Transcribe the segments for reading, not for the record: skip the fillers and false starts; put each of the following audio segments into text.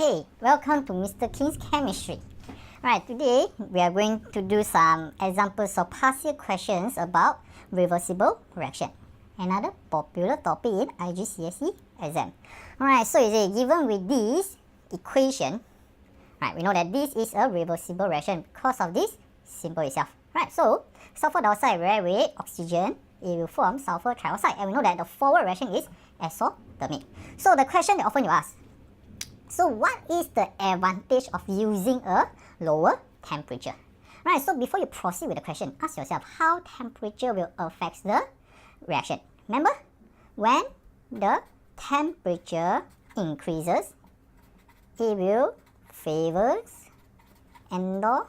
Hey, welcome to Mr. Khing's Chemistry. Alright, today we are going to do some examples of past year questions about reversible reaction. Another popular topic in IGCSE exam. Alright, so is it given with this equation? Right, we know that this is a reversible reaction because of this symbol itself. Right, so sulfur dioxide react with oxygen, it will form sulfur trioxide, and we know that the forward reaction is exothermic. So the question that often you ask, so what is the advantage of using a lower temperature? Right, so before you proceed with the question, ask yourself how temperature will affect the reaction. Remember, when the temperature increases, it will favors endothermic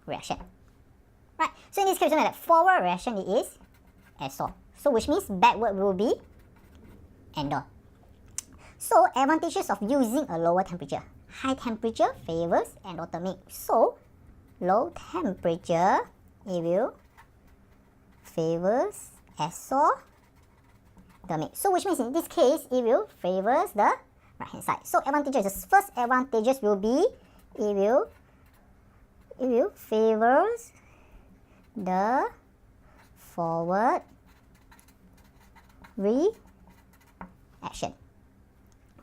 reaction. Right, so in this case, we know that forward reaction is exo. So which means backward will be endo. So advantages of using a lower temperature. High temperature favors endothermic. So low temperature, it will favors exothermic. So which means in this case, it will favors the right hand side. So advantages, the first advantages will be it will favors the forward reaction.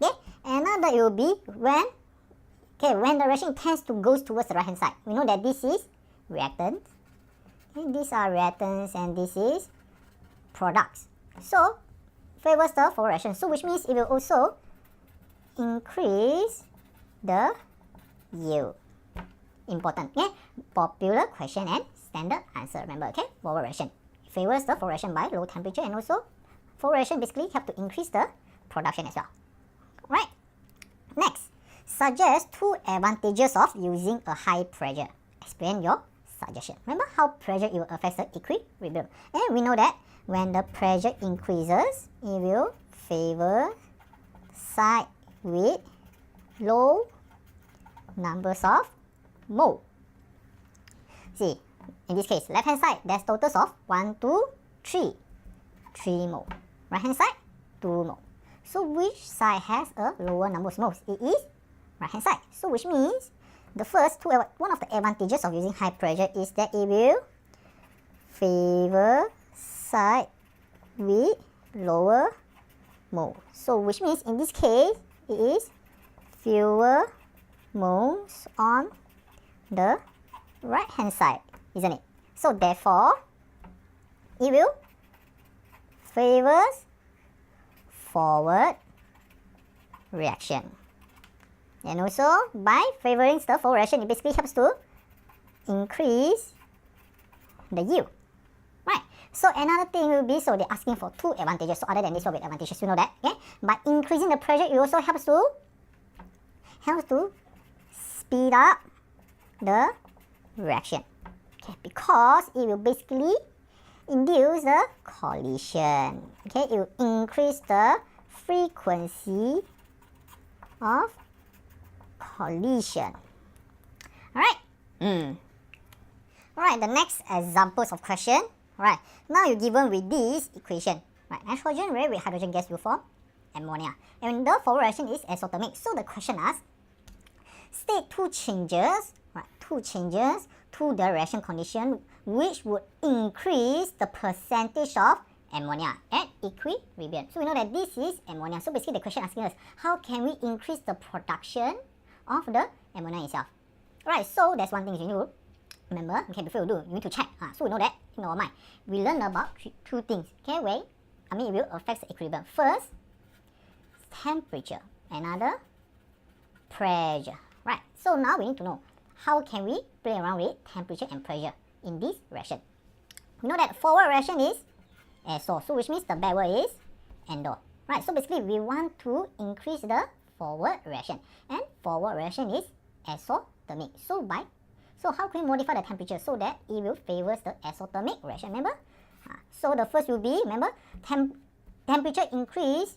Okay, another it will be when the reaction tends to goes towards the right hand side. We know that this is reactants. Okay, these are reactants and this is products. So favors the forward reaction. So which means it will also increase the yield. Important. Okay, popular question and standard answer. Remember, okay, forward reaction favors the forward reaction by low temperature, and also forward reaction basically help to increase the production as well. Right. Next, suggest two advantages of using a high pressure. Explain your suggestion. Remember how pressure it will affect the equilibrium. And we know that when the pressure increases, it will favor side with low numbers of mole. See, in this case, left hand side, there's totals of 1, 2, 3. 3 mole. Right hand side, 2 mole. So which side has a lower number of moles? It is right hand side. So which means the first two, one of the advantages of using high pressure is that it will favor side with lower mole. So which means in this case it is fewer moles on the right hand side, isn't it? So therefore it will favors forward reaction. And also by favoring the forward reaction, it basically helps to increase the yield. Right. So another thing will be, so they're asking for two advantages. So other than this, what will be advantages? You know that. Okay. By increasing the pressure, it also helps to speed up the reaction. Okay, because it will basically induce the collision. Okay, it will increase the frequency of collision. Alright. Alright, the next examples of question. Alright, now you're given with this equation. Right, nitrogen react with hydrogen gas will form ammonia. And the forward reaction is exothermic. So the question asks, state two changes, right, two changes to the reaction condition which would increase the percentage of ammonia at equilibrium. So we know that this is ammonia. So basically the question asking us, how can we increase the production of the ammonia itself? Right, so that's one thing you need to remember. Okay, before you do, you need to check. So we know that in our mind, we learn about two things. Okay, it will affect the equilibrium. First, temperature. Another, pressure. Right, so now we need to know how can we play around with temperature and pressure in this reaction. We know that forward reaction is exo, so which means the backward is endo. Right, so basically we want to increase the forward reaction, and forward reaction is exothermic. So how can we modify the temperature so that it will favors the exothermic reaction? Remember, so the first will be, remember, temperature increase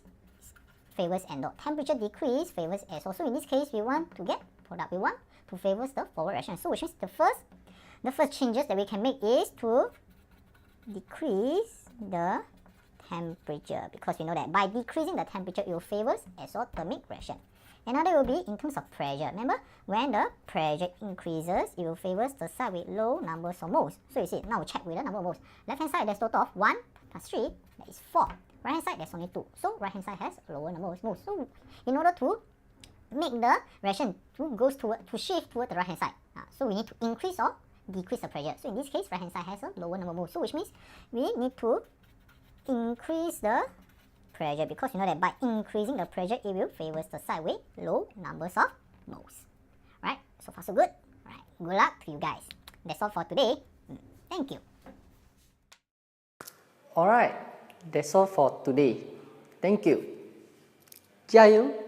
favors endo, temperature decrease favors exo. So in this case, we want to get product. We want to favors the forward reaction. So which means the first changes that we can make is to decrease the temperature, because we know that by decreasing the temperature, it will favor exothermic reaction. Another will be in terms of pressure. Remember, when the pressure increases, it will favor the side with low numbers of moles. So you see, now we check with the number of moles. Left hand side, there's total of 1 plus 3, that is 4. Right hand side, there's only 2. So right hand side has lower number of moles. So in order to make the reaction to shift toward the right hand side, so we need to increase or decrease the pressure. So in this case, right hand side has a lower number of moles. So which means we need to increase the pressure, because you know that by increasing the pressure, it will favor the side with low numbers of moles. Right? So far so good. Right. Good luck to you guys. That's all for today. Thank you. Alright, that's all for today. Thank you. 加油!